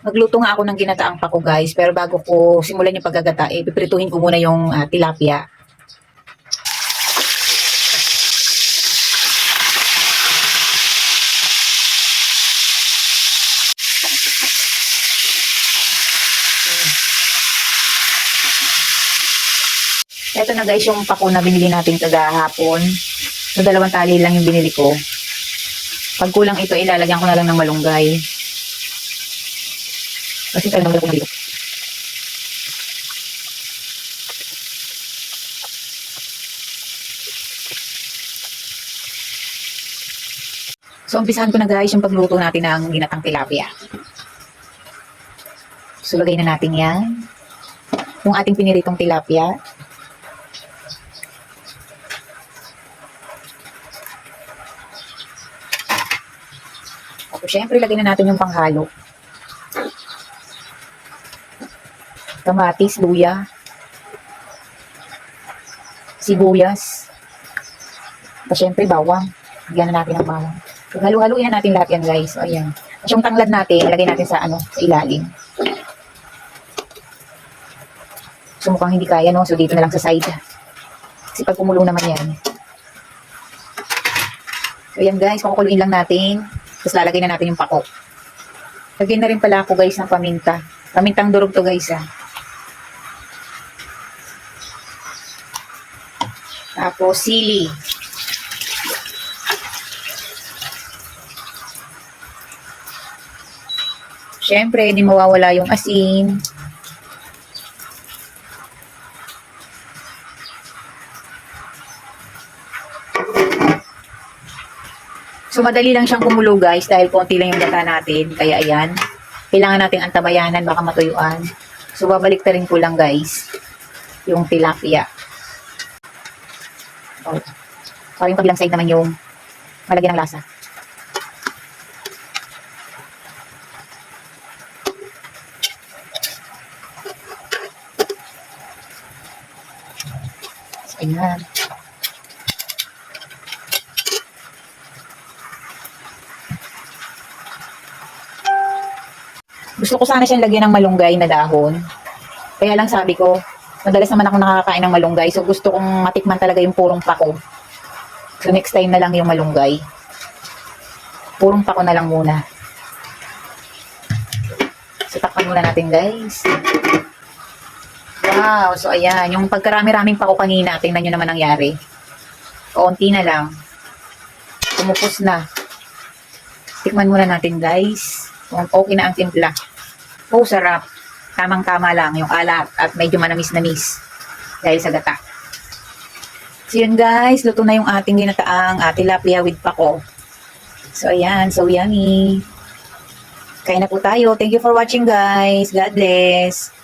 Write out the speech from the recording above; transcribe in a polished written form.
Magluto nga ako ng ginataang pako guys, pero bago ko simulan yung paggagata, piprituhin ko muna yung tilapia. Ito na guys yung pako na binili natin kagahapon. So, 2 tali lang yung binili ko. Pag kulang ito, ilalagyan ko na lang ng malunggay. Kasi talagang malunggay dito. So, umpisahan ko na guys yung pagluto natin ng ginatang tilapia. So, lagay na natin yan. Yung ating piniritong tilapia. Tapos, syempre, lagay na natin yung panghalo. Kamatis, luya, sibuyas. Tapos, syempre, bawang. Lagyan na natin ng bawang. So, halu-haluin na natin lahat yan, guys. So, ayan. Tapos, yung tanglad natin, lagay natin sa, sa ilalim. So, mukhang hindi kaya, no? So, dito na lang sa side. Kasi pag kumulo naman yan. So, ayan, guys. Pakukuluin lang natin. Tapos, lalagay na natin yung pako. Lagyan na rin pala ako, guys, ng paminta. Pamintang durog to, guys, ha. Tapos, sili. Siyempre, hindi mawawala yung asin. So, madali lang siyang kumulo guys dahil konti lang yung gata natin. Kaya ayan, kailangan natin antabayanan baka matuyuan. So, babalik na rin ko lang guys yung tilapia. Oh. Para yung kabilang side naman yung malagyan ng lasa. So, ayan. Gusto ko sana siyang lagyan ng malunggay na dahon. Kaya lang sabi ko, madalas naman ako nakakain ng malunggay. So gusto kong matikman talaga yung purong pako. So next time na lang yung malunggay. Purong pako na lang muna. So takpan muna natin guys. Wow! So ayan, yung pagkarami-raming pako kanina, tingnan nyo naman nangyari. Kaunti na lang. Kumupos na. Tikman muna natin guys. Kung okay na ang timpla. Oh, sarap. Tamang-tama lang yung alat at medyo manamis-namis dahil sa gata. So yun guys, luto na yung ating ginataang tilapia with pako. So ayan, so yummy. Kain na po tayo. Thank you for watching guys. God bless.